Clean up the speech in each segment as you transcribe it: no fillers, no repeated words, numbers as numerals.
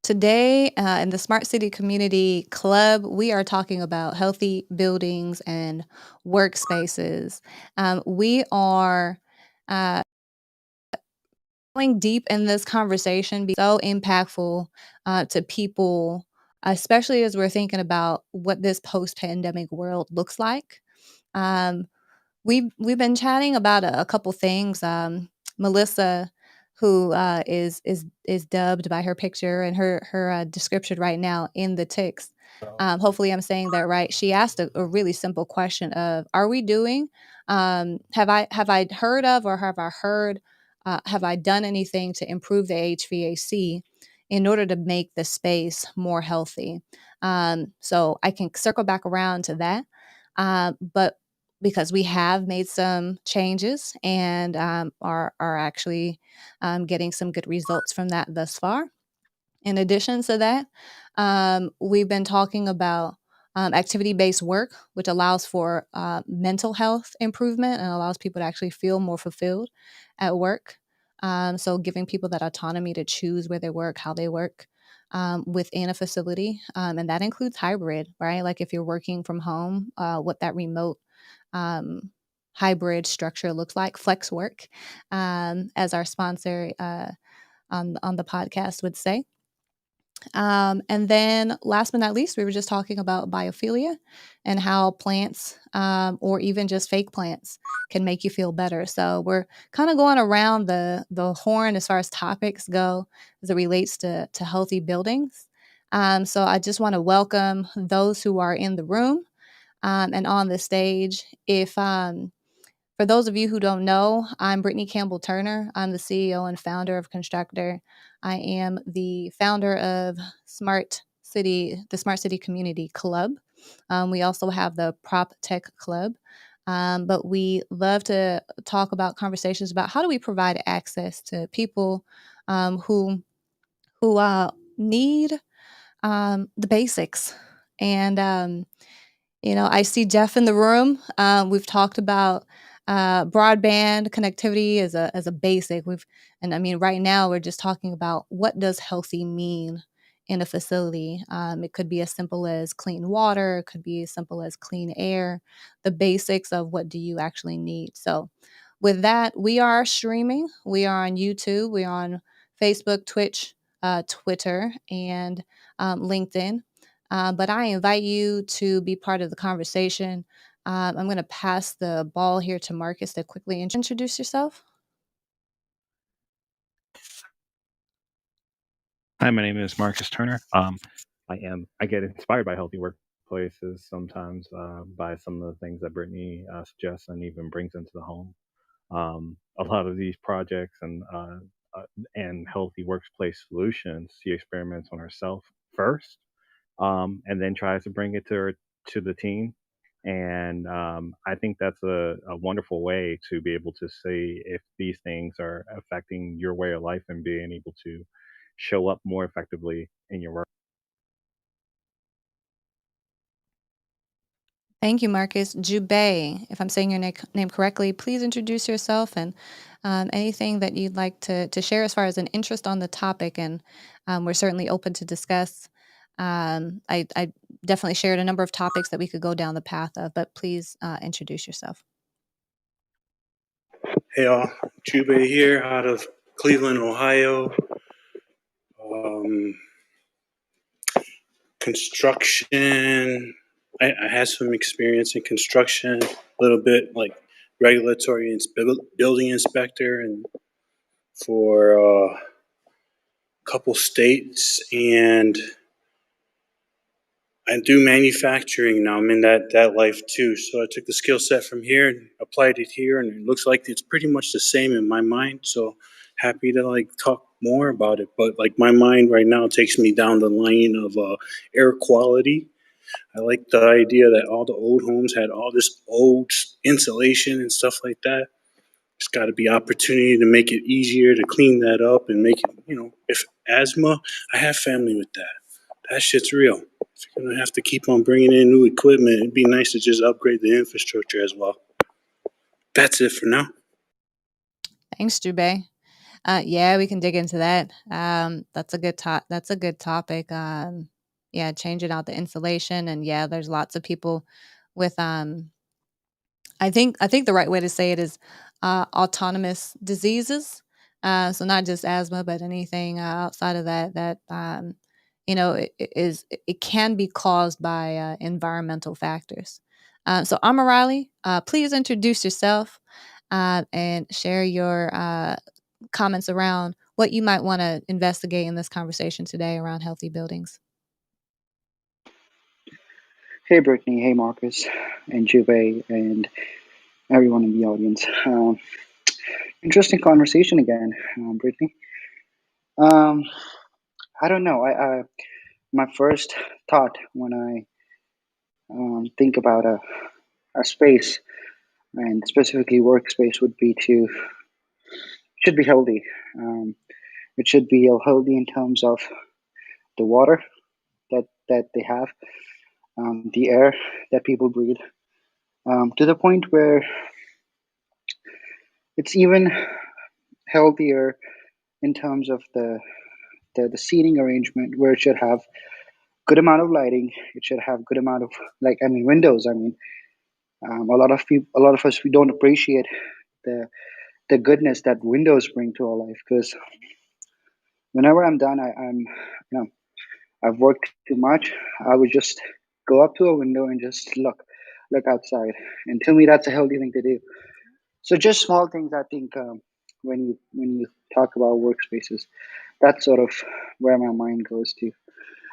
Today, in the Smart City Community Club, we are talking about healthy buildings and workspaces. We are uh, going deep in this conversation because it's so impactful to people, especially as we're thinking about what this post pandemic world looks like. Um, we've been chatting about a couple things. Melissa, who is dubbed by her picture and her description right now in the text. Hopefully, I'm saying that right. She asked a really simple question of, "Are we doing? Have I heard of or have I heard? Have I done anything to improve the HVAC in order to make the space more healthy?" So I can circle back around to that. But because we have made some changes and are actually getting some good results from that thus far. In addition to that, we've been talking about activity based work, which allows for mental health improvement and allows people to actually feel more fulfilled at work. So, giving people that autonomy to choose where they work, how they work. Within a facility, and that includes hybrid, right? Like if you're working from home, what that remote um, hybrid structure looks like, flex work, as our sponsor on the podcast would say. And then, last but not least, we were just talking about biophilia and how plants, or even just fake plants, can make you feel better. So we're kind of going around the horn as far as topics go as it relates to healthy buildings. So I just want to welcome those who are in the room and on the stage. If For those of you who don't know, I'm Brittanie Campbell-Turner. I'm the CEO and founder of Constructor. I am the founder of the Smart City Community Club. We also have the Prop Tech Club. But we love to talk about conversations about how do we provide access to people who need the basics. And I see Jeff in the room. We've talked about broadband connectivity as a basic. And I mean, right now we're just talking about what does healthy mean in a facility. It could be as simple as clean water. It could be as simple as clean air. The basics of what do you actually need. So, with that, we are streaming. We are on YouTube. We are on Facebook, Twitch, Twitter, and LinkedIn. But I invite you to be part of the conversation. I'm going to pass the ball here to Marcus to quickly introduce yourself. Hi, my name is Marcus Turner. I get inspired by healthy workplaces sometimes by some of the things that Brittany suggests and even brings into the home. A lot of these projects and healthy workplace solutions, she experiments on herself first, and then tries to bring it to the team. And I think that's a wonderful way to be able to see if these things are affecting your way of life and being able to show up more effectively in your work. Thank you, Marcus. Jubei, if I'm saying your name correctly, please introduce yourself and anything that you'd like to share as far as an interest on the topic. And we're certainly open to discuss. I definitely shared a number of topics that we could go down the path of, but please introduce yourself. Hey all, Jube here out of Cleveland, Ohio. Construction. I had some experience in construction, a little bit like regulatory and building inspector, and for a couple states, and I do manufacturing now. I'm in that life too. So I took the skill set from here and applied it here, and it looks like it's pretty much the same in my mind. So happy to like talk more about it. But like my mind right now takes me down the line of air quality. I like the idea that all the old homes had all this old insulation and stuff like that. There's got to be opportunity to make it easier to clean that up and make it, if asthma, I have family with that. That shit's real. If you're going to have to keep on bringing in new equipment, it'd be nice to just upgrade the infrastructure as well. That's it for now. Thanks, Jubei. Yeah, we can dig into that. That's a good that's a good topic. Yeah, changing out the insulation, and yeah, there's lots of people with I think the right way to say it is autonomous diseases. So not just asthma, but anything outside of that it can be caused by environmental factors. So Amarali, please introduce yourself and share your comments around what you might want to investigate in this conversation today around healthy buildings. Hey, Brittany. Hey, Marcus, and Juve, and everyone in the audience. Interesting conversation again, Brittany. Um, I don't know. My first thought when I think about a space and specifically workspace would be to should be healthy. Um, it should be healthy in terms of the water that they have, the air that people breathe, to the point where it's even healthier in terms of the seating arrangement, where it should have good amount of lighting. It should have good amount of, like, I mean, windows. I mean, a lot of us, we don't appreciate the the goodness that windows bring to our life. Because whenever I'm done, I'm you know I've worked too much. I would just go up to a window and just look outside. And to me, that's a healthy thing to do. So just small things, I think, when you talk about workspaces, that's sort of where my mind goes to.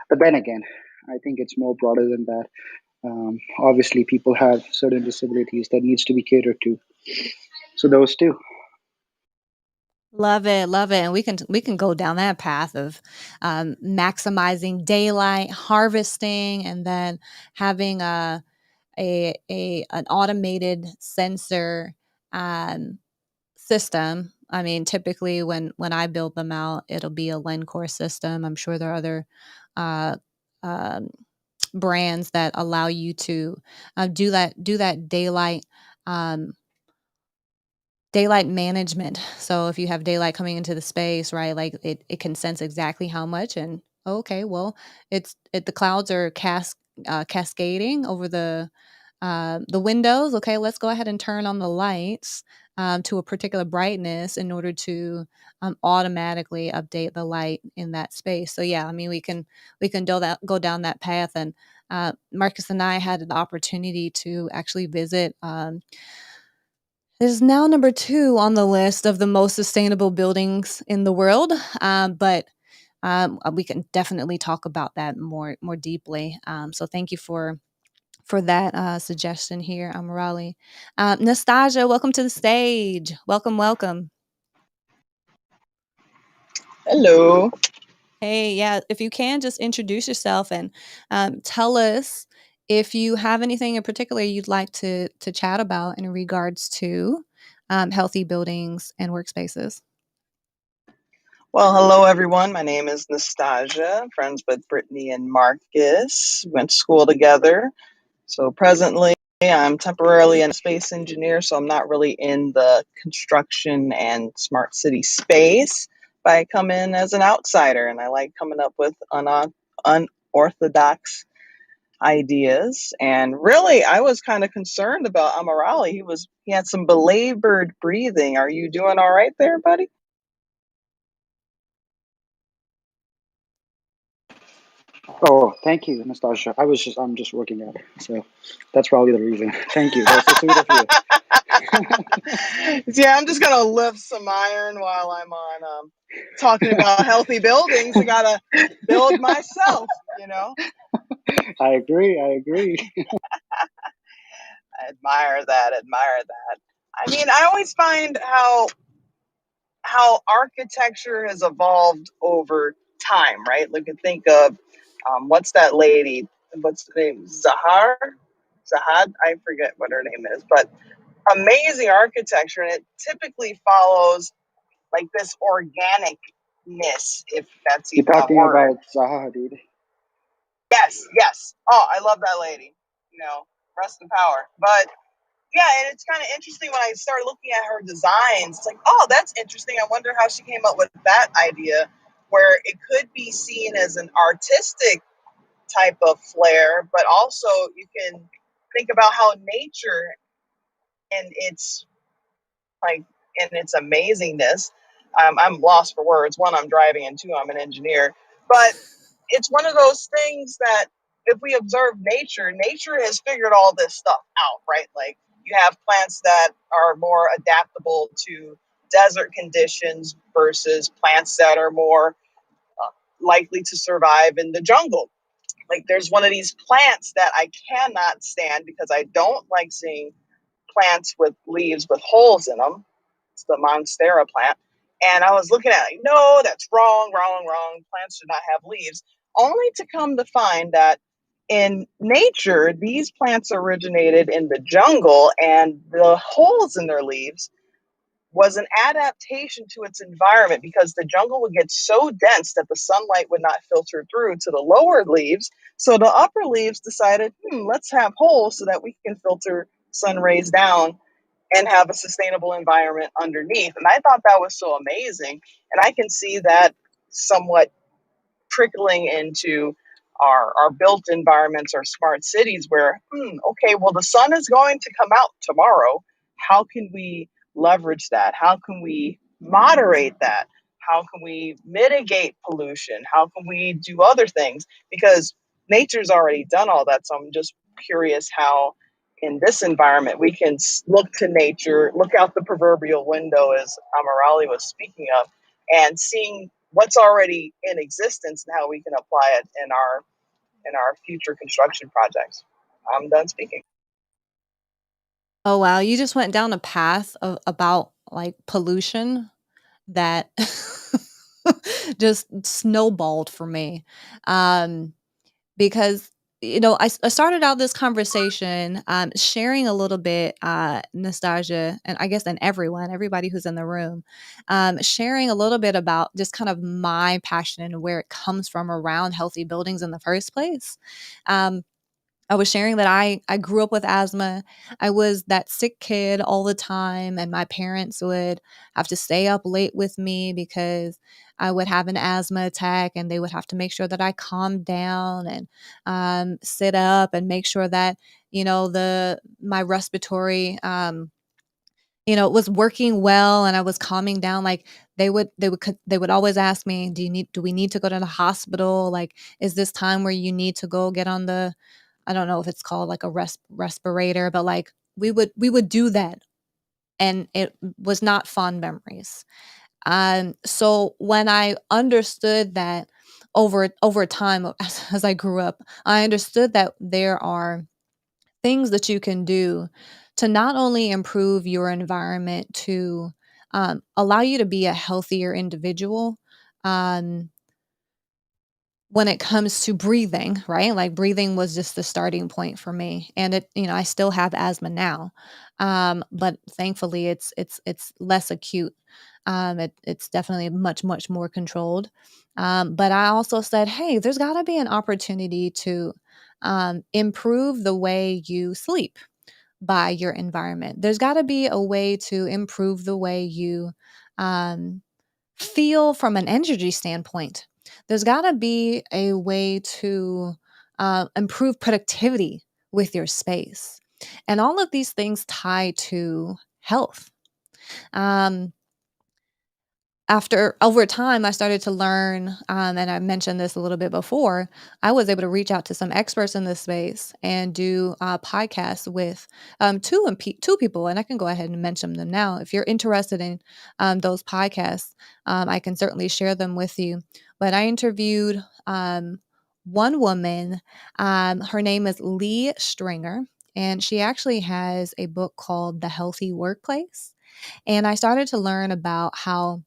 But then again, I think it's more broader than that. Obviously, people have certain disabilities that needs to be catered to. So those two. Love it, and we can go down that path of maximizing daylight, harvesting, and then having a an automated sensor um, system. I mean, typically when I build them out, it'll be a Lencore system. I'm sure there are other uh, um, brands that allow you to do that um, daylight management. So if you have daylight coming into the space, right, like it can sense exactly how much and okay, well, the clouds are cascading over the windows. Okay, let's go ahead and turn on the lights to a particular brightness in order to automatically update the light in that space. So yeah, I mean we can go down that path. And Marcus and I had an opportunity to actually visit. It is now number 2 on the list of the most sustainable buildings in the world, but we can definitely talk about that more deeply. So thank you for that suggestion here, Amarali. Nastasia, welcome to the stage. Welcome, welcome. Hello. Hey, yeah, if you can just introduce yourself and tell us if you have anything in particular you'd like to chat about in regards to healthy buildings and workspaces. Well, hello everyone. My name is Nastasia, friends with Brittany and Marcus. Went to school together. So presently, I'm temporarily a space engineer, so I'm not really in the construction and smart city space. But I come in as an outsider, and I like coming up with unorthodox ideas. And really, I was kind of concerned about Amarali. He had some belabored breathing. Are you doing all right there, buddy? Oh, thank you, Anastasia. I'm just working out, so that's probably the reason. Thank you. That's so sweet of you. Yeah, I'm just gonna lift some iron while I'm on talking about healthy buildings. I gotta build myself, you know. I agree. I agree. I admire that. Admire that. I mean, I always find how architecture has evolved over time, right? Like, you think of what's that lady? What's the name? Zahad. I forget what her name is, but amazing architecture, and it typically follows like this organicness, if that's You're even a talking word. about Zaha Hadid. Yes, yes. Oh, I love that lady. You know, rest in power. But Yeah, and it's kind of interesting when I started looking at her designs. It's like, oh, that's interesting. I wonder how she came up with that idea, where it could be seen as an artistic type of flair, but also you can think about how nature and its like in its amazingness. I'm lost for words. One, I'm driving, and two, I'm an engineer. But it's one of those things that if we observe nature, nature has figured all this stuff out, right? Like you have plants that are more adaptable to desert conditions versus plants that are more likely to survive in the jungle. Like there's one of these plants that I cannot stand because I don't like seeing plants with leaves with holes in them. It's the monstera plant. And I was looking at it, like, no, that's wrong, wrong, wrong. Plants should not have leaves. Only to come to find that in nature, these plants originated in the jungle, and the holes in their leaves was an adaptation to its environment because the jungle would get so dense that the sunlight would not filter through to the lower leaves. So the upper leaves decided, let's have holes so that we can filter sun rays down and have a sustainable environment underneath. And I thought that was so amazing. And I can see that somewhat trickling into our built environments, our smart cities, where, okay, well, the sun is going to come out tomorrow. How can we leverage that? How can we moderate that? How can we mitigate pollution? How can we do other things? Because nature's already done all that. So I'm just curious how, in this environment, we can look to nature, look out the proverbial window, as Amirali was speaking of, and seeing what's already in existence and how we can apply it in our future construction projects. I'm done speaking. Oh, wow. You just went down a path of about, like, pollution that just snowballed for me. Um, because, I started out this conversation, sharing a little bit, nostalgia, and I guess and everybody who's in the room, sharing a little bit about just kind of my passion and where it comes from around healthy buildings in the first place. Um, I was sharing that I grew up with asthma. I was that sick kid all the time, and my parents would have to stay up late with me because I would have an asthma attack, and they would have to make sure that I calmed down and sit up and make sure that the my respiratory was working well, and I was calming down. Like they would always ask me, do we need to go to the hospital? Like, is this time where you need to go get on the, I don't know if it's called like a respirator, but like we would do that, and it was not fond memories. So when I understood that over time, as I grew up, I understood that there are things that you can do to not only improve your environment, to allow you to be a healthier individual. Um, when it comes to breathing, right? Like breathing was just the starting point for me. And I still have asthma now. But thankfully it's less acute. It's definitely much, much more controlled. But I also said, hey, there's gotta be an opportunity to improve the way you sleep by your environment. There's gotta be a way to improve the way you um, feel from an energy standpoint. There's got to be a way to improve productivity with your space. And all of these things tie to health. Um, After over time, I started to learn, and I mentioned this a little bit before. I was able to reach out to some experts in this space and do podcasts with two people, and I can go ahead and mention them now. If you're interested in those podcasts, I can certainly share them with you. But I interviewed one woman. Her name is Lee Stringer, and she actually has a book called The Healthy Workplace. And I started to learn about how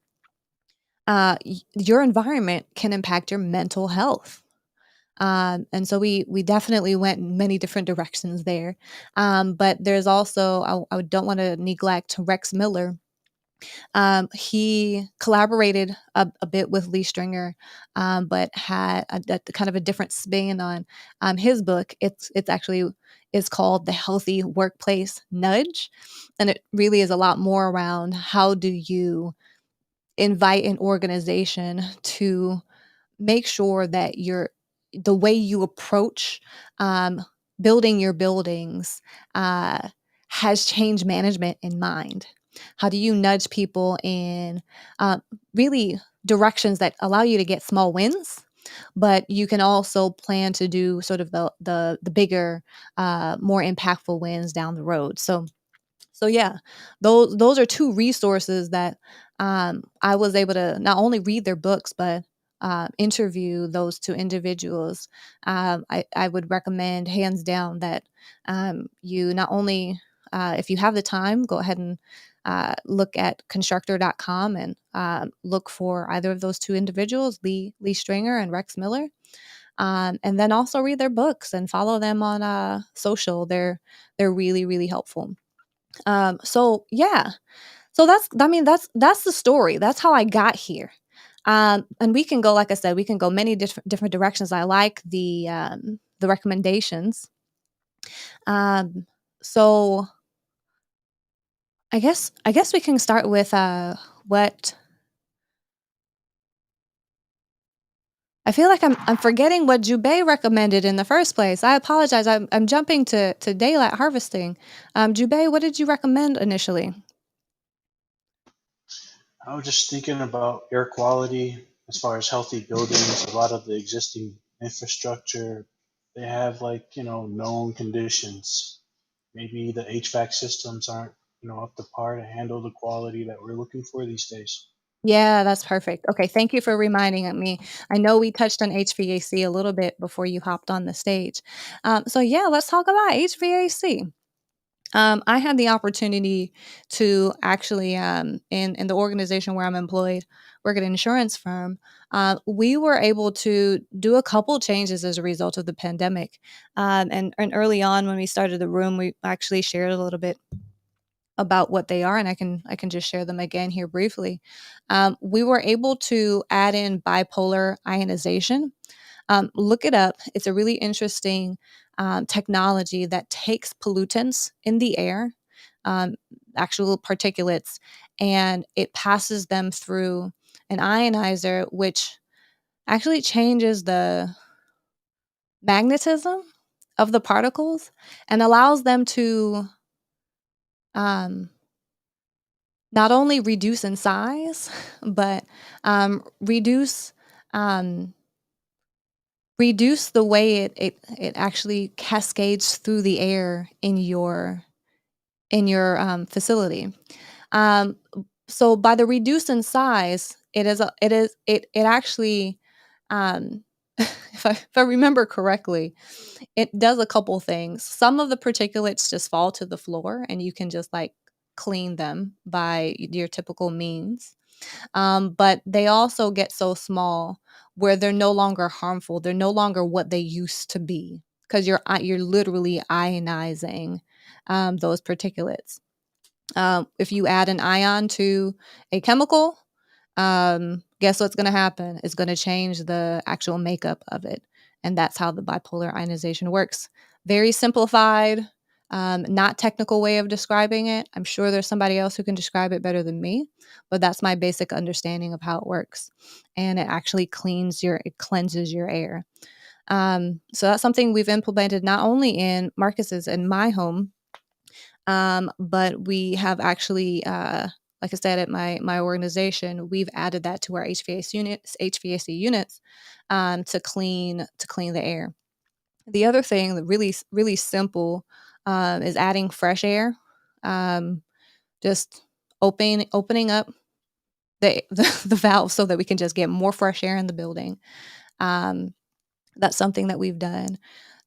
your environment can impact your mental health. And so we definitely went in many different directions there. But there's also, I don't want to neglect Rex Miller. He collaborated a bit with Lee Stringer, but had a kind of a different spin on his book. is called the Healthy Workplace Nudge. And it really is a lot more around how do you invite an organization to make sure that the way you approach um, building your buildings uh, has change management in mind. How do you nudge people in uh, really directions that allow you to get small wins, but you can also plan to do sort of the bigger, more impactful wins down the road. So yeah, those are two resources that I was able to not only read their books but interview those two individuals. I would recommend hands down that you not only if you have the time, go ahead and look at constructor.com and look for either of those two individuals, Lee Stringer and Rex Miller. And then also read their books and follow them on social. They're really really helpful. So yeah, so that's the story. That's how I got here. And we can go, like I said, we can go many different directions. I like the recommendations. Um, so I guess we can start with what I feel like I'm forgetting what Jubei recommended in the first place. I apologize. I'm jumping to daylight harvesting. Jubei, what did you recommend initially? I was just thinking about air quality as far as healthy buildings. A lot of the existing infrastructure, they have like, known conditions. Maybe the HVAC systems aren't, up to par to handle the quality that we're looking for these days. Yeah, that's perfect. Okay, thank you for reminding me. I know we touched on HVAC a little bit before you hopped on the stage. So yeah, let's talk about HVAC. I had the opportunity to actually, in the organization where I'm employed, work at an insurance firm. We were able to do a couple changes as a result of the pandemic. And early on, when we started the room, we actually shared a little bit about what they are, and I can just share them again here briefly. We were able to add in bipolar ionization. Look it up. It's a really interesting technology that takes pollutants in the air, um, actual particulates, and it passes them through an ionizer, which actually changes the magnetism of the particles and allows them to um, not only reduce in size, but reduce um, reduce the way it actually cascades through the air in your facility. Um, so by the reduce in size, it actually if I remember correctly, it does a couple things. Some of the particulates just fall to the floor, and you can just like clean them by your typical means. But they also get so small where they're no longer harmful. They're no longer what they used to be because you're literally ionizing those particulates. If you add an ion to a chemical, guess what's going to happen? It's going to change the actual makeup of it. And that's how the bipolar ionization works. Very simplified, not technical way of describing it. I'm sure there's somebody else who can describe it better than me, but that's my basic understanding of how it works. And it actually it cleanses your air. So that's something we've implemented not only in Marcus's and my home, but we have actually, like I said, at my organization, we've added that to our HVAC units, to clean the air. The other thing that really simple is adding fresh air. Um, just opening up the valve so that we can just get more fresh air in the building. Um, that's something that we've done.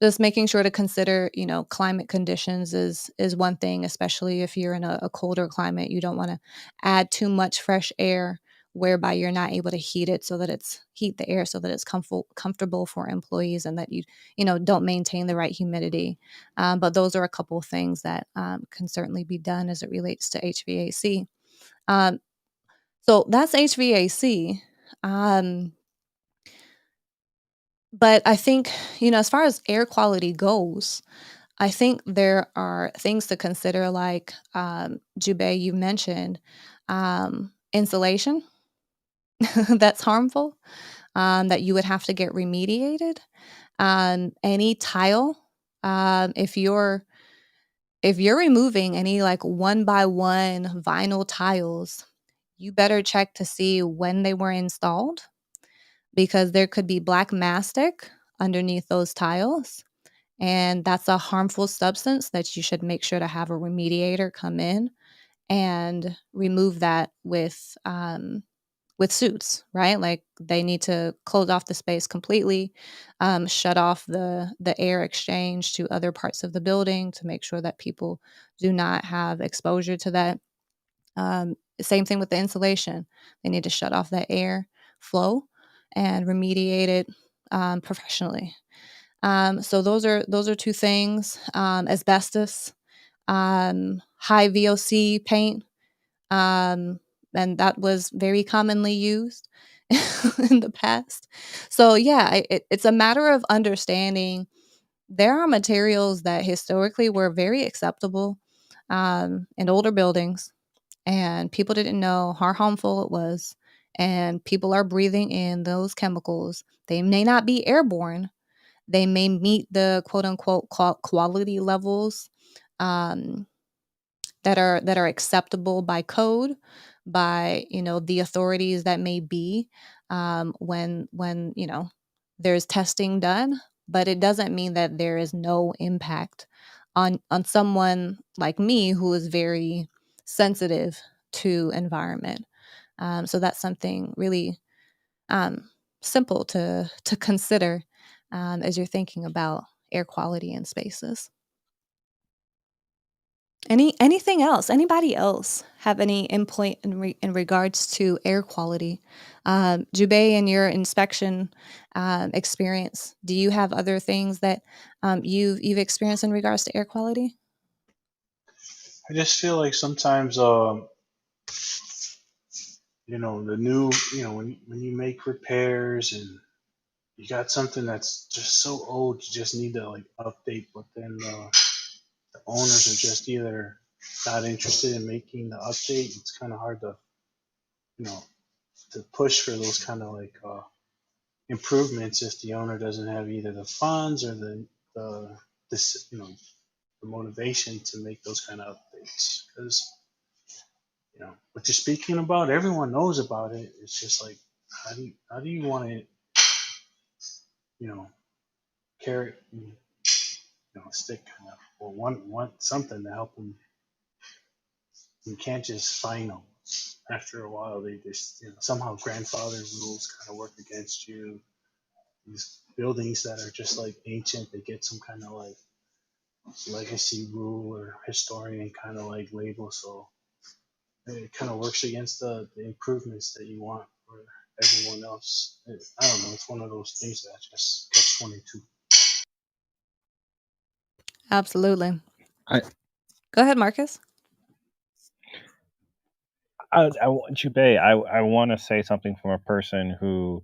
Just making sure to consider, climate conditions is one thing, especially if you're in a colder climate. You don't want to add too much fresh air whereby you're not able to heat the air so that it's comfortable for employees and that you don't maintain the right humidity. But those are a couple of things that can certainly be done as it relates to HVAC. Um, so that's HVAC. Um, but I think, as far as air quality goes, I think there are things to consider, like Jubei, you mentioned insulation that's harmful, that you would have to get remediated. Any tile, if you're removing any like one by one vinyl tiles, you better check to see when they were installed, because there could be black mastic underneath those tiles. And that's a harmful substance that you should make sure to have a remediator come in and remove that with suits, right? Like they need to close off the space completely, shut off the air exchange to other parts of the building to make sure that people do not have exposure to that. Same thing with the insulation; they need to shut off that air flow and remediate it professionally. So those are two things. Asbestos, high VOC paint, and that was very commonly used in the past. So yeah, it's a matter of understanding. There are materials that historically were very acceptable in older buildings, and people didn't know how harmful it was. And people are breathing in those chemicals. They may not be airborne. They may meet the quote unquote quality levels um, that are acceptable by code, by the authorities that may be, when there's testing done. But it doesn't mean that there is no impact on someone like me who is very sensitive to environment. So that's something really um, simple to consider as you're thinking about air quality in spaces. Anything else? Anybody else have any input in regards to air quality? Jubei, in your inspection experience, do you have other things that you've experienced in regards to air quality? I just feel like sometimes, the new, when you make repairs and you got something that's just so old, you just need to like update, but then the owners are just either not interested in making the update. It's kind of hard to, you know, to push for those kind of like improvements if the owner doesn't have either the funds or the this the motivation to make those kind of updates. Because what you're speaking about, everyone knows about it. It's just like how do you want to you know carry stick or want something to help them. You can't just find them. After a while, they just somehow grandfather rules kind of work against you. These buildings that are just like ancient, they get some kind of like legacy rule or historian kind of like label. So it kind of works against the improvements that you want for everyone else. I don't know. It's one of those things that just catch 22. Absolutely. I, Go ahead, Marcus. I want you, Bay. I want to say something from a person who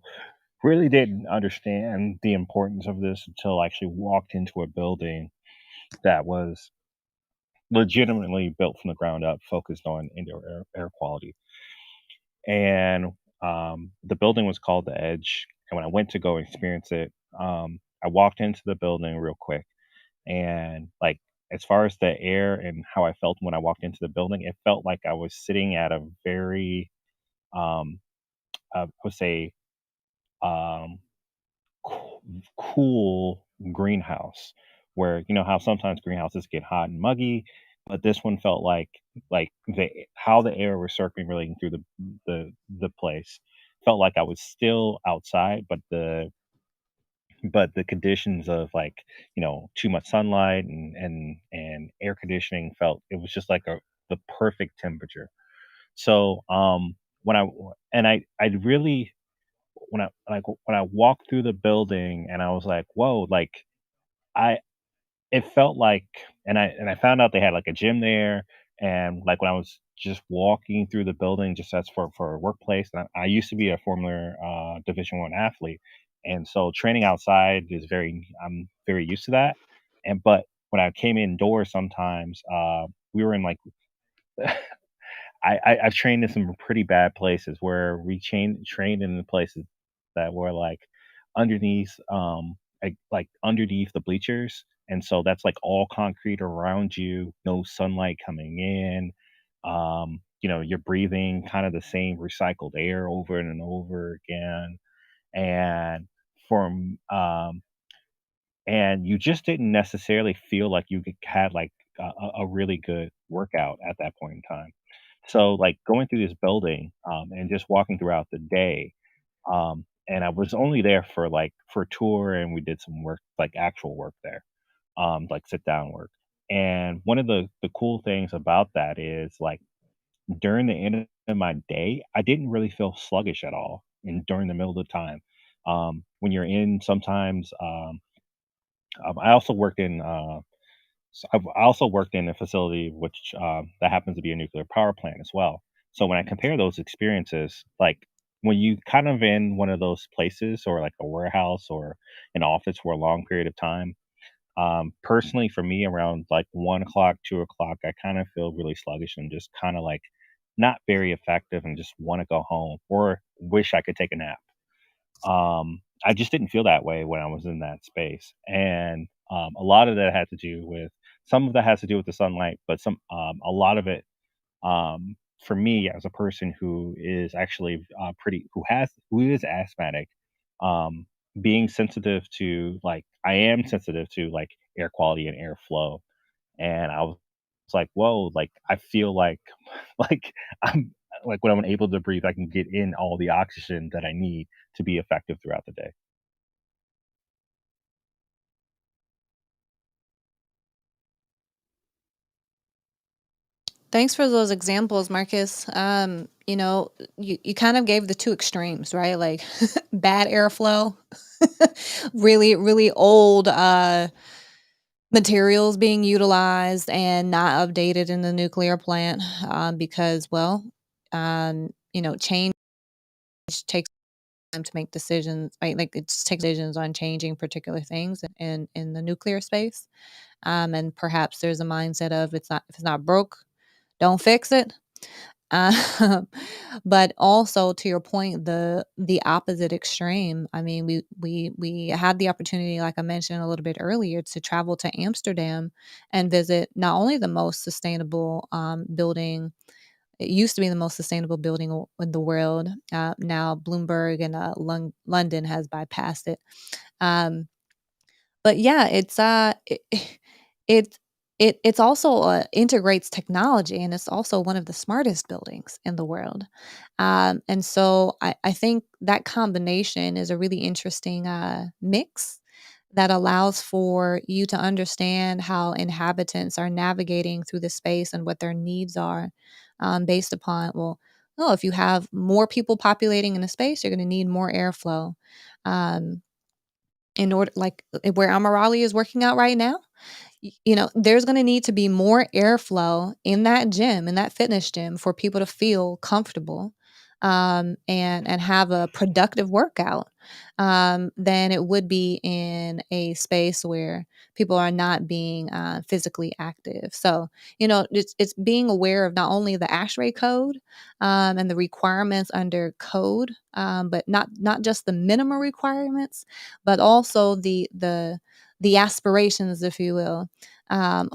really didn't understand the importance of this until I actually walked into a building that was legitimately built from the ground up, focused on indoor air quality. And the building was called The Edge. And when I went to go experience it, I walked into the building real quick. And like, as far as the air and how I felt when I walked into the building, it felt like I was sitting at a very, um, I would say, um, cool greenhouse where how sometimes greenhouses get hot and muggy, but this one felt like the how the air was circulating through the place felt like I was still outside, but the conditions of like too much sunlight and air conditioning felt it was just like the perfect temperature. So when I really when I walked through the building and I was like, whoa, like I it felt like and I found out they had like a gym there. And like when I was just walking through the building just as for a workplace, and I used to be a former Division 1 athlete, and so training outside is very I'm very used to that. And but when I came indoors, sometimes we were in like I've trained in some pretty bad places where we trained in the places that were like underneath like underneath the bleachers, and so that's like all concrete around you, no sunlight coming in. You're breathing kind of the same recycled air over and over again, and from and you just didn't necessarily feel like had like a really good workout at that point in time. So, like, going through this building, and just walking throughout the day, and I was only there for, like, for a tour, and we did some work, like, actual work there, like sit down work. And one of the cool things about that is, like, during the end of my day, I didn't really feel sluggish at all, and during the middle of the time. When you're in sometimes, I also worked in, I also worked in a facility which, that happens to be a nuclear power plant as well. So when I compare those experiences, like when you kind of in one of those places or like a warehouse or an office for a long period of time, personally for me around like 1 o'clock, 2 o'clock, I kind of feel really sluggish and just kind of like not very effective and just want to go home or wish I could take a nap. I just didn't feel that way when I was in that space, and a lot of that had to do with some of that has to do with the sunlight, but a lot of it, for me as a person who is actually who is asthmatic, um, being sensitive to like I am sensitive to like air quality and airflow, and I was like, whoa, like I feel like like I'm like when I'm able to breathe, I can get in all the oxygen that I need to be effective throughout the day. Thanks for those examples, Marcus. You kind of gave the two extremes, right? Like bad airflow, really, really old materials being utilized and not updated in the nuclear plant because, well, change takes time to make decisions, right? Like it just takes decisions on changing particular things in the nuclear space. And perhaps there's a mindset of if it's not broke, don't fix it. Um, but also to your point, the opposite extreme. I mean, we had the opportunity, like I mentioned a little bit earlier, to travel to Amsterdam and visit not only the most sustainable building. It used to be the most sustainable building in the world. Now Bloomberg and London has bypassed it. Um, but yeah, it it's also, integrates technology, and it's also one of the smartest buildings in the world. And so I think that combination is a really interesting, mix that allows for you to understand how inhabitants are navigating through the space and what their needs are, based upon, well, oh, if you have more people populating in a space, you're gonna need more airflow. Um in order like where Amirali is working out right now, there's going to need to be more airflow in that gym, in that fitness gym, for people to feel comfortable, and have a productive workout, than it would be in a space where people are not being physically active. So it's being aware of not only the ASHRAE code, and the requirements under code, but not just the minimum requirements, but also the aspirations, if you will,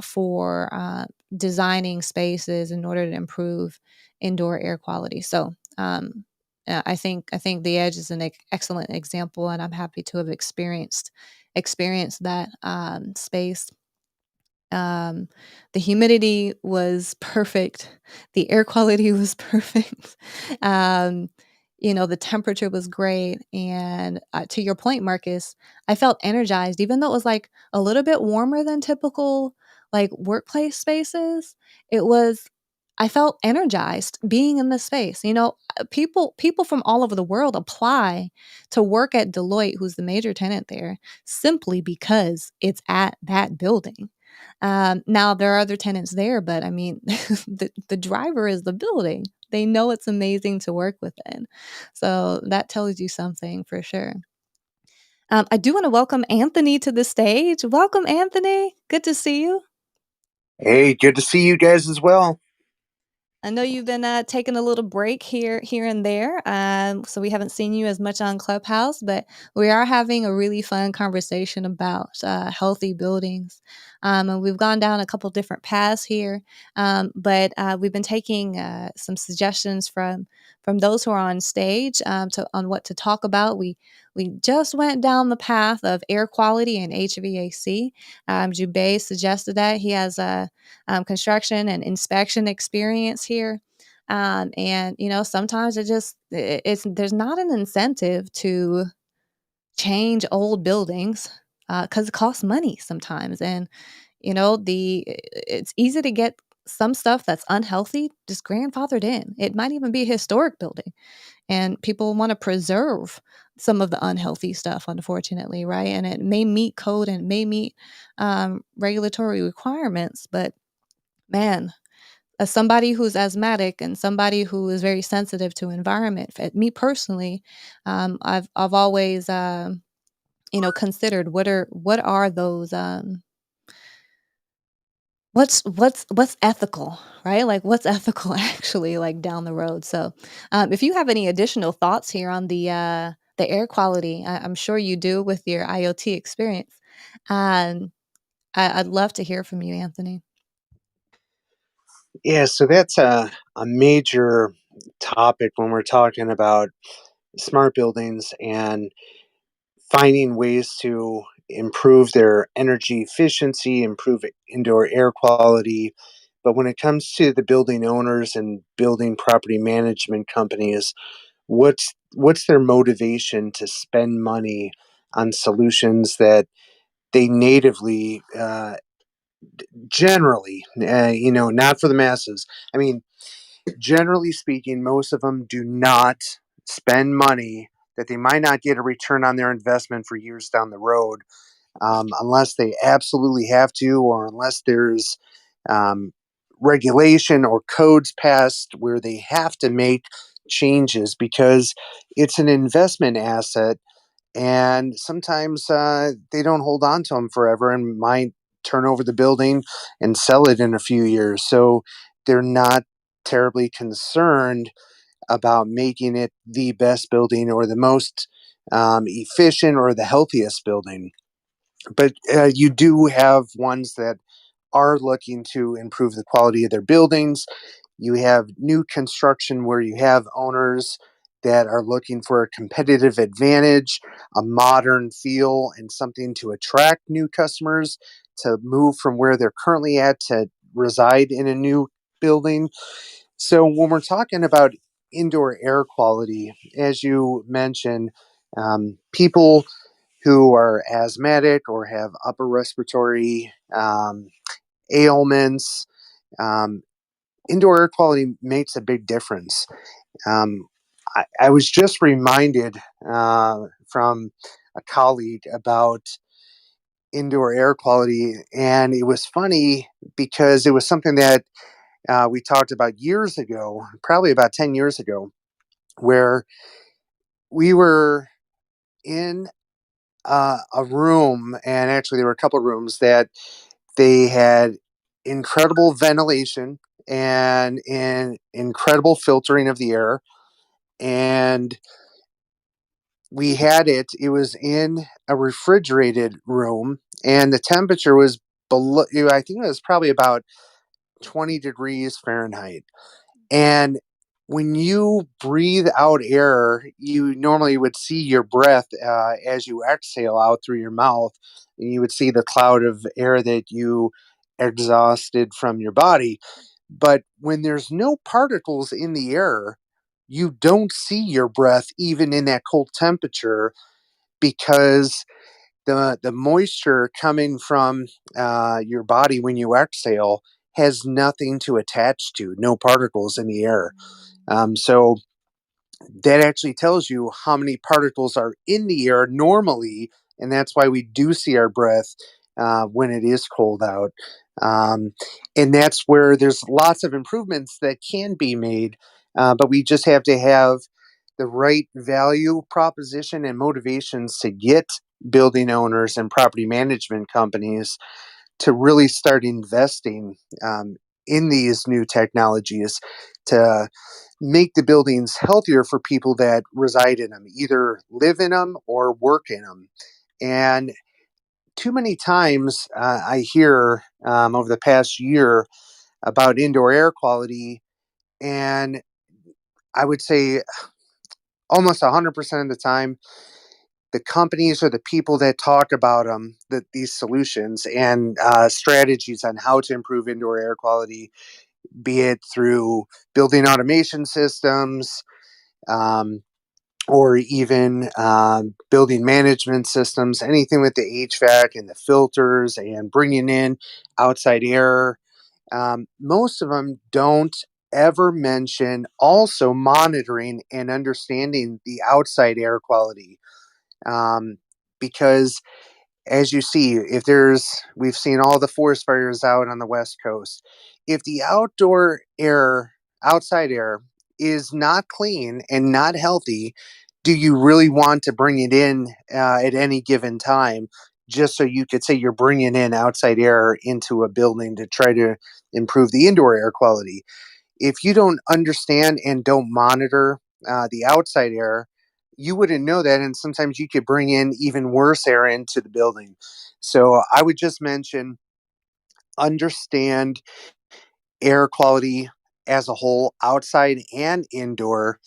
for designing spaces in order to improve indoor air quality. So I think the Edge is an excellent example, and I'm happy to have experienced that space. Um, the humidity was perfect. The air quality was perfect. Um, the temperature was great. And to your point, Marcus, I felt energized, even though it was like a little bit warmer than typical like workplace spaces. It was, I felt energized being in the space. People from all over the world apply to work at Deloitte, who's the major tenant there, simply because it's at that building. Now there are other tenants there, but I mean, the driver is the building. They know it's amazing to work within. So that tells you something for sure. I do want to welcome Anthony to the stage. Welcome, Anthony. Good to see you. Hey, good to see you guys as well. I know you've been taking a little break here and there, so we haven't seen you as much on Clubhouse, but we are having a really fun conversation about healthy buildings. And we've gone down a couple different paths here, but we've been taking some suggestions from those who are on stage on what to talk about. We just went down the path of air quality and HVAC. Jubei suggested that he has a construction and inspection experience here. And sometimes there's not an incentive to change old buildings because it costs money sometimes. And it's easy to get some stuff that's unhealthy just grandfathered in. It might even be a historic building, and people want to preserve some of the unhealthy stuff, unfortunately, right? And it may meet code and may meet regulatory requirements, but man, as somebody who's asthmatic and somebody who is very sensitive to environment, me personally, I've always considered what are those what's ethical, right? Like what's ethical actually like down the road. So if you have any additional thoughts here on the air quality, I'm sure you do with your IoT experience. Um, I'd love to hear from you, Anthony. Yeah, so that's a major topic when we're talking about smart buildings and finding ways to improve their energy efficiency, improve indoor air quality. But when it comes to the building owners and building property management companies, what's their motivation to spend money on solutions that they natively generally, not for the masses. I mean, generally speaking, most of them do not spend money that they might not get a return on their investment for years down the road, unless they absolutely have to, or unless there's um, regulation or codes passed where they have to make changes because it's an investment asset, and sometimes they don't hold on to them forever and might turn over the building and sell it in a few years. So they're not terribly concerned about making it the best building or the most efficient or the healthiest building. But you do have ones that are looking to improve the quality of their buildings. You have new construction where you have owners that are looking for a competitive advantage, a modern feel, and something to attract new customers to move from where they're currently at to reside in a new building. So, when we're talking about indoor air quality, as you mentioned, people who are asthmatic or have upper respiratory ailments, um, indoor air quality makes a big difference. Um, I was just reminded from a colleague about indoor air quality, and it was funny because it was something that we talked about years ago, probably about 10 years ago, where we were in a room, and actually, there were a couple of rooms that they had incredible ventilation and incredible filtering of the air, and it was in a refrigerated room, and the temperature was below, I think it was probably about 20 degrees Fahrenheit. And when you breathe out air, you normally would see your breath as you exhale out through your mouth, and you would see the cloud of air that you exhausted from your body. But when there's no particles in the air, you don't see your breath even in that cold temperature, because the moisture coming from your body when you exhale has nothing to attach to, no particles in the air. So that actually tells you how many particles are in the air normally, and that's why we do see our breath when it is cold out. Um, and that's where there's lots of improvements that can be made, but we just have to have the right value proposition and motivations to get building owners and property management companies to really start investing in these new technologies to make the buildings healthier for people that reside in them, either live in them or work in them. And too many times I hear over the past year about indoor air quality, and I would say almost 100% of the time, the companies or the people that talk about them, these solutions and strategies on how to improve indoor air quality, be it through building automation systems, um, or even building management systems, anything with the HVAC and the filters and bringing in outside air. Most of them don't ever mention also monitoring and understanding the outside air quality. Um, because as you see, if we've seen all the forest fires out on the West Coast. If the outside air is not clean and not healthy, do you really want to bring it in at any given time just so you could say you're bringing in outside air into a building to try to improve the indoor air quality? If you don't understand and don't monitor the outside air, you wouldn't know that. And sometimes you could bring in even worse air into the building. So I would just mention understand air quality as a whole, outside and indoor,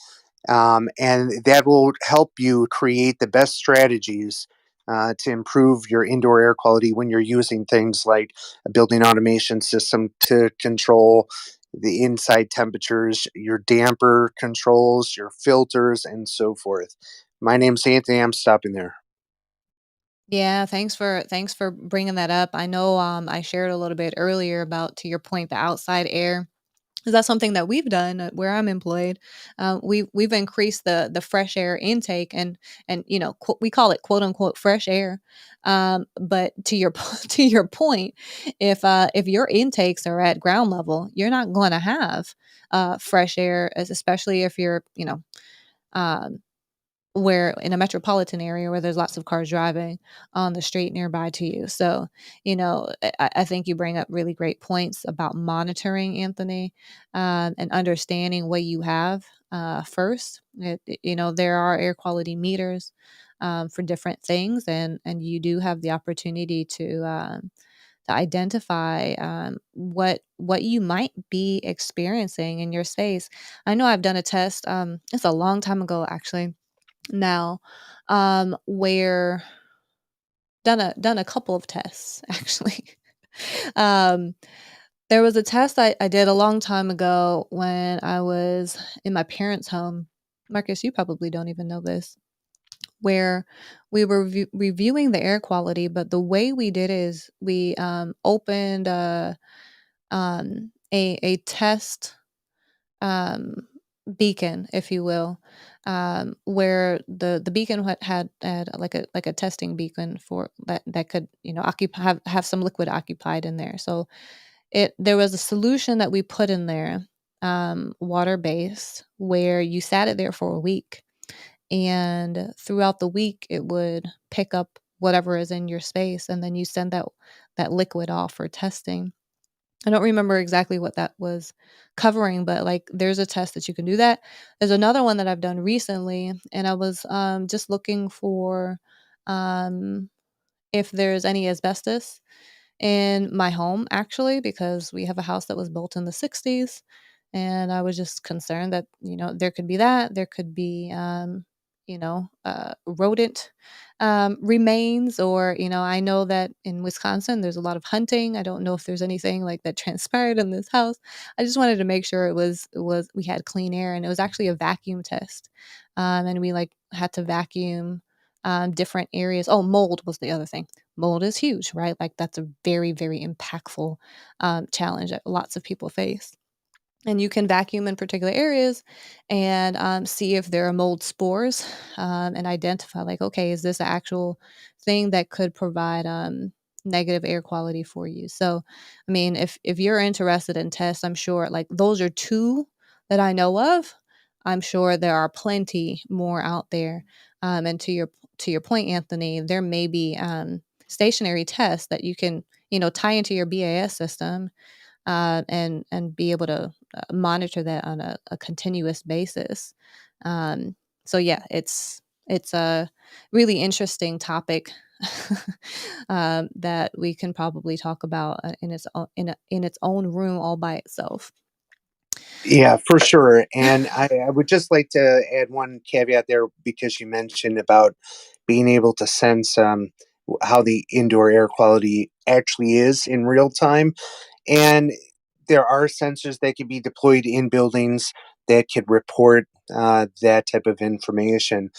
and that will help you create the best strategies to improve your indoor air quality when you're using things like a building automation system to control the inside temperatures, your damper controls, your filters, and so forth. My name's Anthony. I'm stopping there. Yeah, thanks for bringing that up. I know I shared a little bit earlier about, to your point, the outside air. Is that something that we've done where I'm employed? We've increased the fresh air intake, and we call it quote unquote fresh air. But to your to your point, if your intakes are at ground level, you're not going to have fresh air, especially if you're um, where in a metropolitan area where there's lots of cars driving on the street nearby to you. So, I think you bring up really great points about monitoring, Anthony, and understanding what you have first. There are air quality meters for different things, and you do have the opportunity to identify what you might be experiencing in your space. I know I've done a test. It's a long time ago, actually now, where done a couple of tests actually. um, there was a test I did a long time ago when I was in my parents' home. Marcus, you probably don't even know this, where we were reviewing the air quality, but the way we did is we opened a test um, beacon, if you will, where the beacon had like a testing beacon for that could occupy have some liquid occupied in there. So there was a solution that we put in there, water based, where you sat it there for a week, and throughout the week it would pick up whatever is in your space, and then you send that liquid off for testing. I don't remember exactly what that was covering, but like there's a test that you can do that. There's another one that I've done recently, and I was just looking for um, if there's any asbestos in my home, actually, because we have a house that was built in the 60s. And I was just concerned that, there could be that. There could be, rodent remains, or, I know that in Wisconsin, there's a lot of hunting. I don't know if there's anything like that transpired in this house. I just wanted to make sure we had clean air, and it was actually a vacuum test. And we like had to vacuum different areas. Oh, mold was the other thing. Mold is huge, right? Like that's a very, very impactful challenge that lots of people face. And you can vacuum in particular areas and see if there are mold spores, and identify, like, okay, is this an actual thing that could provide negative air quality for you? So, I mean, if you're interested in tests, I'm sure like those are two that I know of. I'm sure there are plenty more out there. And to to your point, Anthony, there may be stationary tests that you can, tie into your BAS system, and be able to monitor that on a continuous basis. Um, so yeah, it's a really interesting topic that we can probably talk about in its own room all by itself. Yeah, for sure. And I would just like to add one caveat there because you mentioned about being able to sense how the indoor air quality actually is in real time. And there are sensors that can be deployed in buildings that could report that type of information.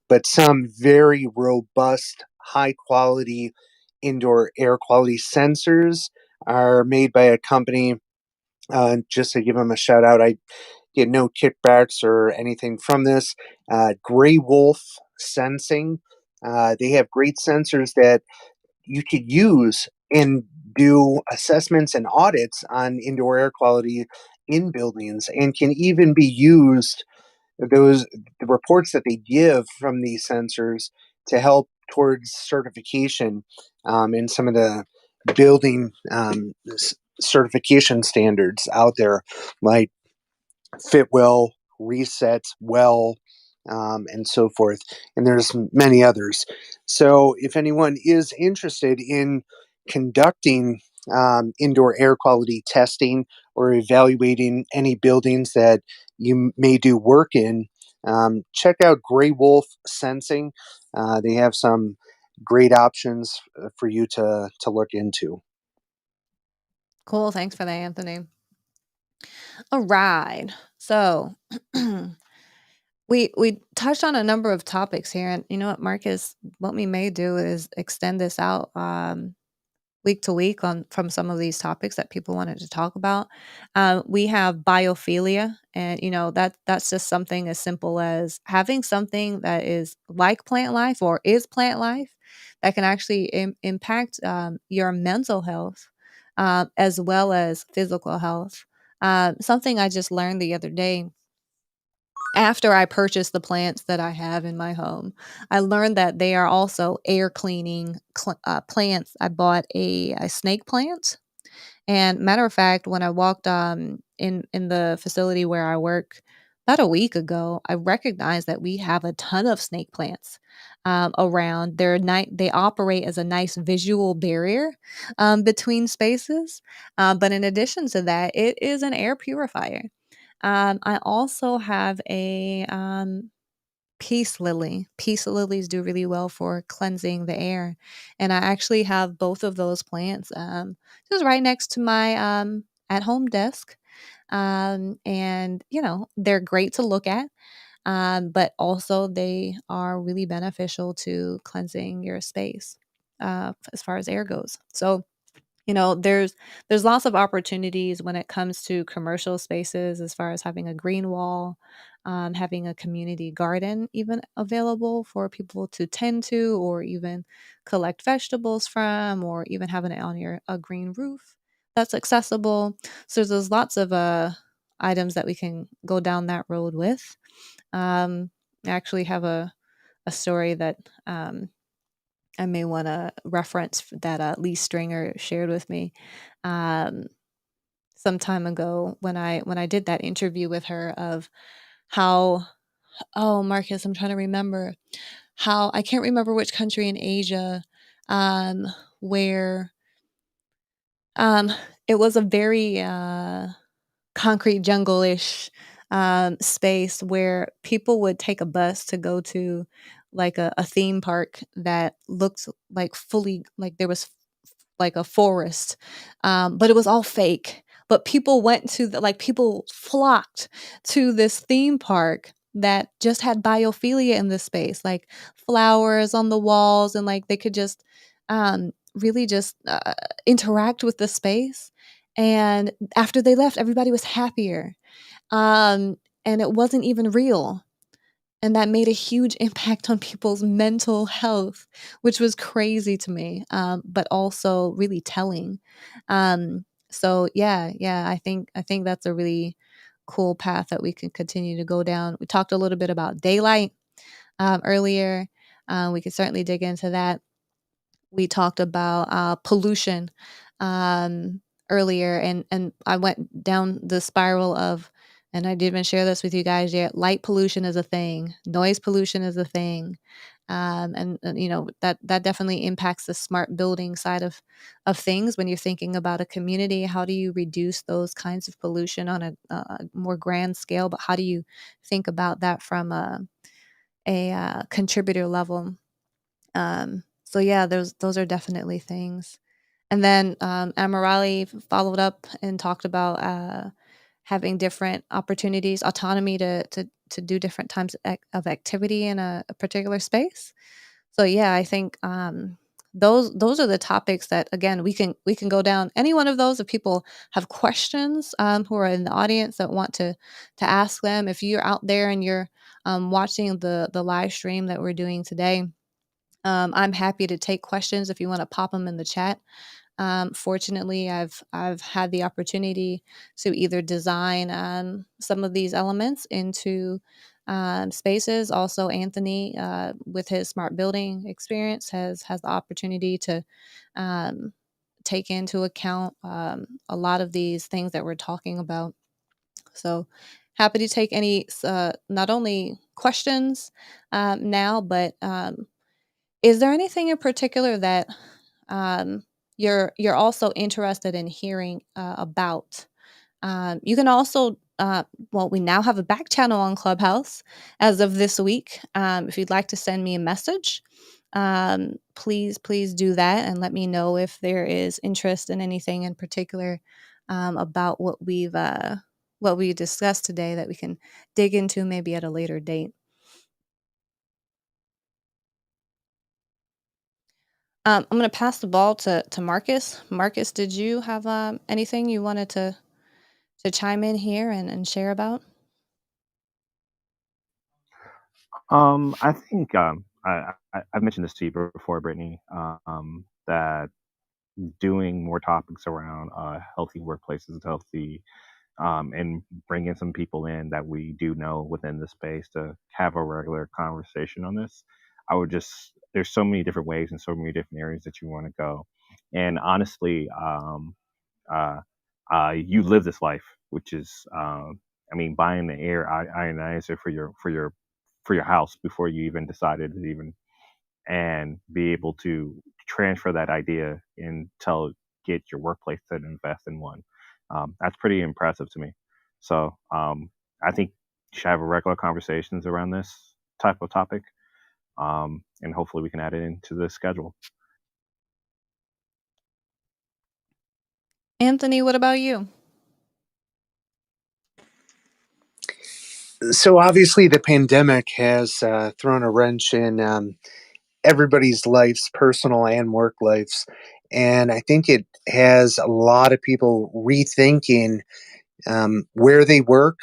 But some very robust, high quality indoor air quality sensors are made by a company. Just to give them a shout out, I get no kickbacks or anything from this. Gray Wolf Sensing. They have great sensors that you could use and do assessments and audits on indoor air quality in buildings, and can even be used, the reports that they give from these sensors, to help towards certification in some of the building certification standards out there, like Fitwell, Reset, Well, and so forth. And there's many others. So if anyone is interested in conducting indoor air quality testing or evaluating any buildings that you may do work in, check out Gray Wolf Sensing. They have some great options for you to look into. Cool. Thanks for that, Anthony. All right. So we touched on a number of topics here, and you know what, Marcus, what we may do is extend this out week to week on from some of these topics that people wanted to talk about. We have biophilia, and that's just something as simple as having something that is like plant life or is plant life that can actually impact your mental health as well as physical health. Something I just learned the other day after I purchased the plants that I have in my home. I learned that they are also air cleaning plants. I bought a snake plant, and matter of fact, when I walked in the facility where I work about a week ago, I recognized that we have a ton of snake plants around. They operate as a nice visual barrier between spaces, but in addition to that, it is an air purifier. I also have a peace lily. Peace lilies do really well for cleansing the air, and I actually have both of those plants just right next to my at home desk. And they're great to look at, but also they are really beneficial to cleansing your space as far as air goes. So there's lots of opportunities when it comes to commercial spaces as far as having a green wall, having a community garden even available for people to tend to, or even collect vegetables from, or even having it on a green roof that's accessible. So there's lots of items that we can go down that road with. I actually have a story that I may want to reference that Lee Stringer shared with me um, some time ago when I did that interview with her of how, oh, Marcus, I'm trying to remember how, I can't remember which country in Asia, where um, it was a very concrete jungle-ish space where people would take a bus to go to like a theme park that looked like fully like there was like a forest, but it was all fake. But people went to people flocked to this theme park that just had biophilia in the space, like flowers on the walls, and like they could just really just interact with the space. And after they left, everybody was happier, and it wasn't even real. And that made a huge impact on people's mental health, which was crazy to me, but also really telling. So yeah, I think that's a really cool path that we can continue to go down. We talked a little bit about daylight earlier. We could certainly dig into that. We talked about pollution um, earlier, and I went down the spiral of, and I didn't even share this with you guys yet. Light pollution is a thing. Noise pollution is a thing. And that definitely impacts the smart building side of things. When you're thinking about a community, how do you reduce those kinds of pollution on a more grand scale? But how do you think about that from a contributor level? So yeah, those are definitely things. And then Amirali followed up and talked about having different opportunities, autonomy to do different types of activity in a particular space. So yeah, I think those are the topics that, again, we can go down any one of those. If people have questions who are in the audience that want to ask them, if you're out there and you're watching the live stream that we're doing today, I'm happy to take questions if you want to pop them in the chat. Fortunately, I've had the opportunity to either design some of these elements into spaces. Also, Anthony, with his smart building experience, has the opportunity to um, take into account a lot of these things that we're talking about. So happy to take any not only questions now, but is there anything in particular that um, you're also interested in hearing about? You can also, well, we now have a back channel on Clubhouse as of this week. If you'd like to send me a message, please do that and let me know if there is interest in anything in particular about what we discussed today that we can dig into maybe at a later date. I'm going to pass the ball to Marcus. Marcus, did you have anything you wanted to chime in here and share about? I think I've mentioned this to you before, Brittany, that doing more topics around healthy workplaces, healthy, and bringing some people in that we do know within the space to have a regular conversation on this. I would just, there's so many different ways and so many different areas that you want to go. And honestly, uh, you live this life, which is, I mean, buying the air ionizer for your house before you even decided to even and be able to transfer that idea until get your workplace to invest in one. That's pretty impressive to me. So I think you should have regular conversations around this type of topic, and hopefully we can add it into the schedule. Anthony, what about you? So obviously, the pandemic has thrown a wrench in everybody's lives, personal and work lives, and I think it has a lot of people rethinking where they work.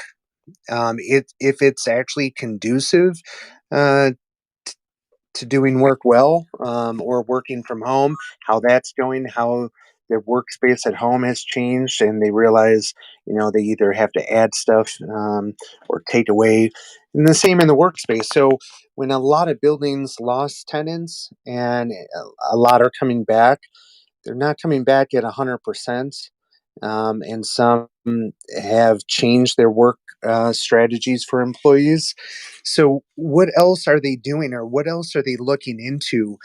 If it's actually conducive uh, to doing work well, or working from home, how that's going, how their workspace at home has changed, and they realize, they either have to add stuff or take away, and the same in the workspace. So when a lot of buildings lost tenants and a lot are coming back, they're not coming back at 100%. And some have changed their work strategies for employees. So, what else are they doing, or what else are they looking into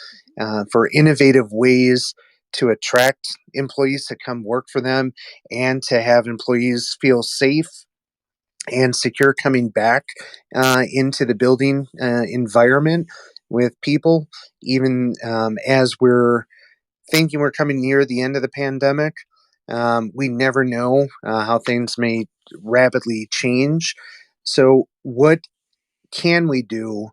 for innovative ways to attract employees to come work for them and to have employees feel safe and secure coming back into the building environment with people, even as we're thinking we're coming near the end of the pandemic? We never know how things may rapidly change. So, what can we do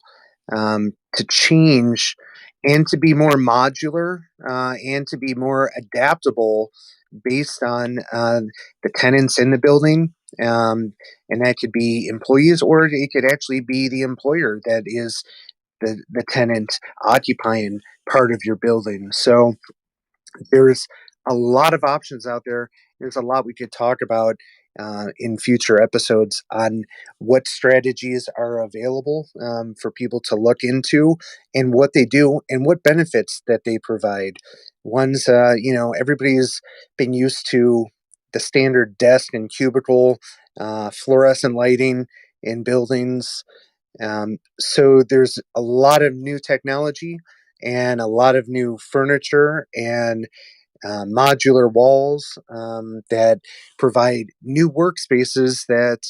to change and to be more modular and to be more adaptable based on the tenants in the building? And that could be employees, or it could actually be the employer that is the tenant occupying part of your building. So, there's a lot of options out there. There's a lot we could talk about. in future episodes on what strategies are available for people to look into and what they do and what benefits that they provide. One's, everybody's been used to the standard desk and cubicle, fluorescent lighting in buildings. So there's a lot of new technology and a lot of new furniture and modular walls that provide new workspaces that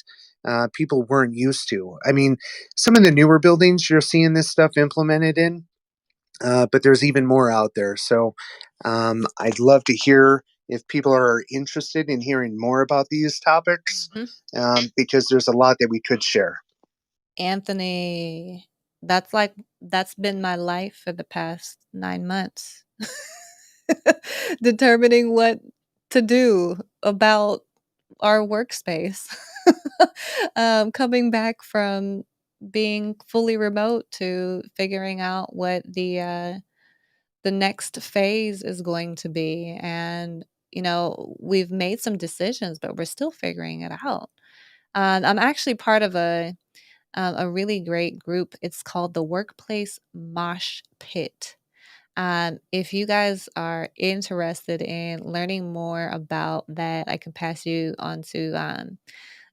people weren't used to. I mean, some of the newer buildings you're seeing this stuff implemented in, but there's even more out there. So I'd love to hear if people are interested in hearing more about these topics Mhm. because there's a lot that we could share. Anthony, that's been my life for the past 9 months. Determining what to do about our workspace. Coming back from being fully remote to figuring out what the next phase is going to be. And, we've made some decisions, but we're still figuring it out. I'm actually part of a really great group. It's called the Workplace Mosh Pit. If you guys are interested in learning more about that, I can pass you on to a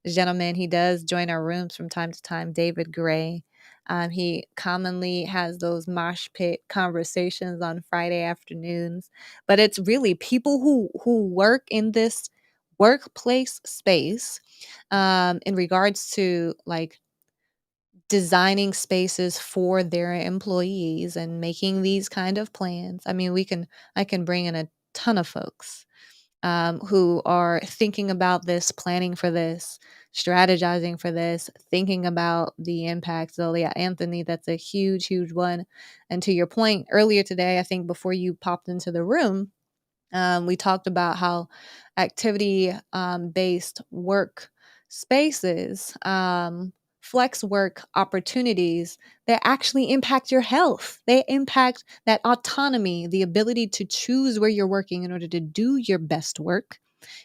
gentleman. He does join our rooms from time to time, David Gray. He commonly has those mosh pit conversations on Friday afternoons, but it's really people who work in this workplace space in regards to like designing spaces for their employees and making these kind of plans. I mean, I can bring in a ton of folks who are thinking about this, planning for this, strategizing for this, thinking about the impact. So, yeah, Anthony, that's a huge, huge one. And to your point earlier today, I think before you popped into the room, we talked about how activity based work spaces, flex work opportunities, they actually impact your health. They impact that autonomy, the ability to choose where you're working in order to do your best work,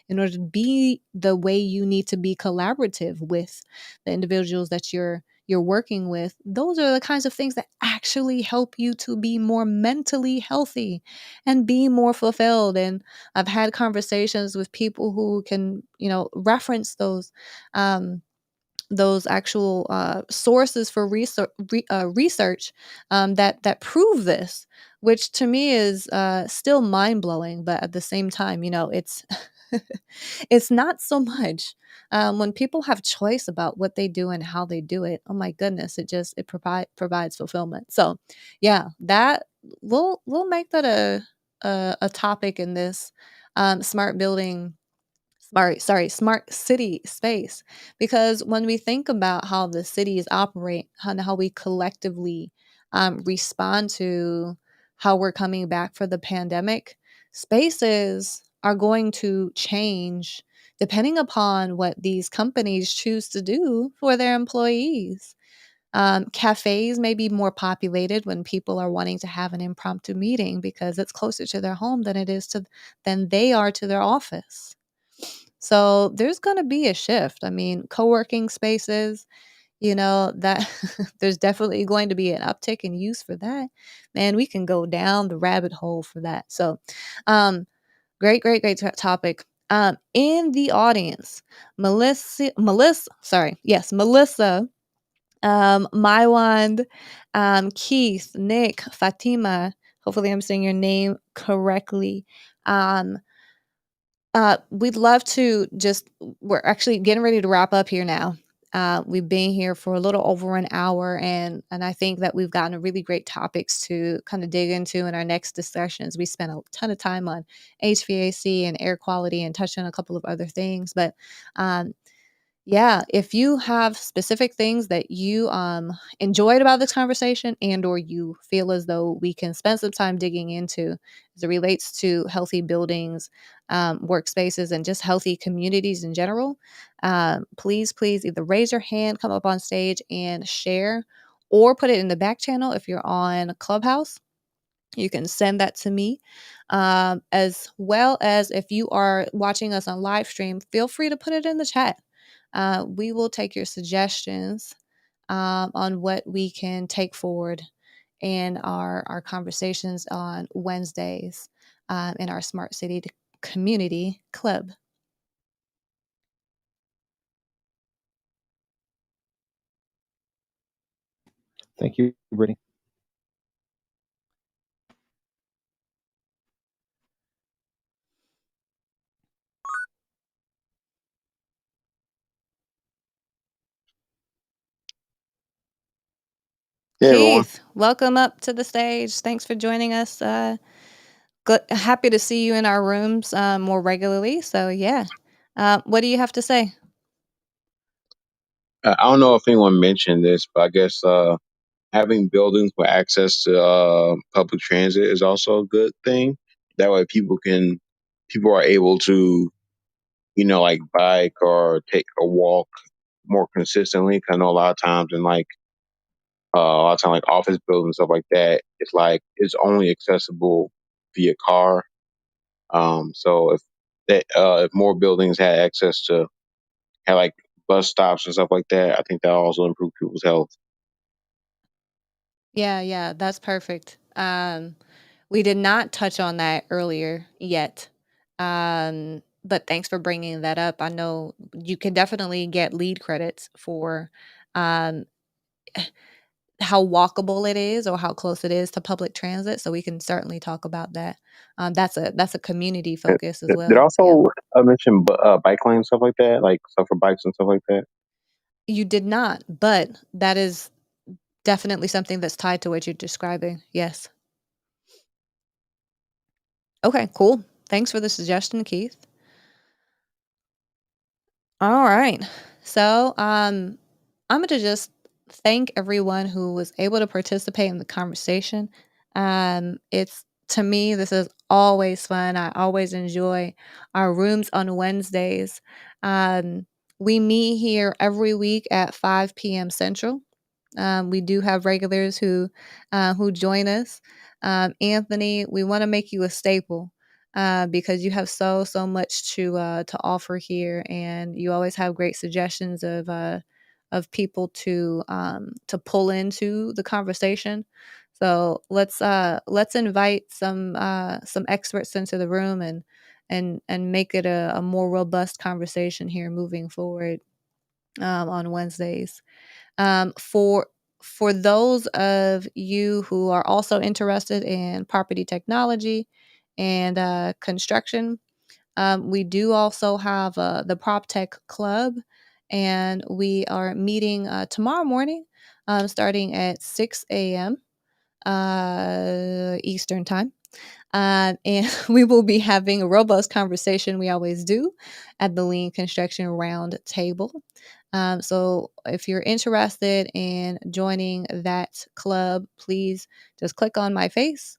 in order to be the way you need to be collaborative with the individuals that you're working with. Those are the kinds of things that actually help you to be more mentally healthy and be more fulfilled. And I've had conversations with people who can, reference those actual sources for research that prove this, which to me is still mind blowing. But at the same time, it's it's not so much when people have choice about what they do and how they do it. Oh my goodness, it provides fulfillment. So, yeah, that we'll make that a topic in this smart building smart city space, because when we think about how the cities operate and how we collectively respond to how we're coming back for the pandemic, spaces are going to change depending upon what these companies choose to do for their employees. Cafes may be more populated when people are wanting to have an impromptu meeting because it's closer to their home than they are to their office. So there's going to be a shift. I mean, co-working spaces, that there's definitely going to be an uptick in use for that. Man, we can go down the rabbit hole for that. So, great, great, great topic. In the audience, Melissa, Maiwand, Keith, Nick, Fatima. Hopefully, I'm saying your name correctly. Um, we'd love to we're actually getting ready to wrap up here now. We've been here for a little over an hour, and I think that we've gotten a really great topics to kind of dig into in our next discussions. We spent a ton of time on HVAC and air quality and touched on a couple of other things, but um, yeah, if you have specific things that you enjoyed about this conversation and or you feel as though we can spend some time digging into as it relates to healthy buildings, workspaces, and just healthy communities in general, please, please either raise your hand, come up on stage and share, or put it in the back channel if you're on Clubhouse. You can send that to me. As well as if you are watching us on live stream, feel free to put it in the chat. We will take your suggestions on what we can take forward in our conversations on Wednesdays in our Smart City Community Club. Thank you, Brittany. Hey everyone. Keith, welcome up to the stage. Thanks for joining us. Happy to see you in our rooms more regularly. So, yeah. What do you have to say? I don't know if anyone mentioned this, but I guess having buildings with access to public transit is also a good thing. That way, people are able to, like bike or take a walk more consistently. 'Cause I know a lot of times in like office buildings stuff like that, it's like it's only accessible via car. So if more buildings had access to have like bus stops and stuff like that, I think that also improve people's health. Yeah, that's perfect. We did not touch on that earlier yet. But thanks for bringing that up. I know you can definitely get lead credits for um, how walkable it is or how close it is to public transit. So we can certainly talk about that. That's a community focus as Did well. Yeah. also mention bike lane stuff like that, like stuff for bikes and stuff like that. You did not, but that is definitely something that's tied to what you're describing. Yes. Okay, cool. Thanks for the suggestion, Keith. All right. So, I'm gonna just thank everyone who was able to participate in the conversation. It's to me, this is always fun. I always enjoy our rooms on Wednesdays. Um, we meet here every week at 5 p.m. Central. We do have regulars who join us. Anthony, we want to make you a staple because you have so much to offer here, and you always have great suggestions of people to pull into the conversation. So let's invite some experts into the room and make it a more robust conversation here moving forward on Wednesdays. For those of you who are also interested in property technology and construction, we do also have the Prop Tech Club, and we are meeting tomorrow morning, starting at 6 a.m. Eastern time. And we will be having a robust conversation. We always do at the Lean Construction Round Table. So if you're interested in joining that club, please just click on my face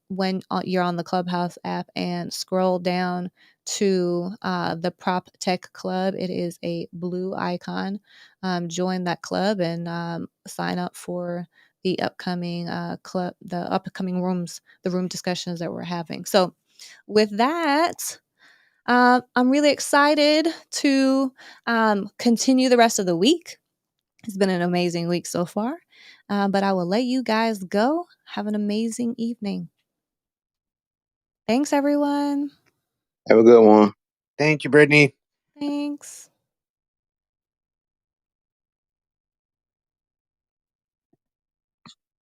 when you're on the Clubhouse app and scroll down to the Prop Tech Club. It is a blue icon. Join that club and sign up for the upcoming the upcoming rooms, the room discussions that we're having. So with that, I'm really excited to continue the rest of the week. It's been an amazing week so far, but I will let you guys go. Have an amazing evening. Thanks, everyone. Have a good one. Thank you, Brittany. Thanks.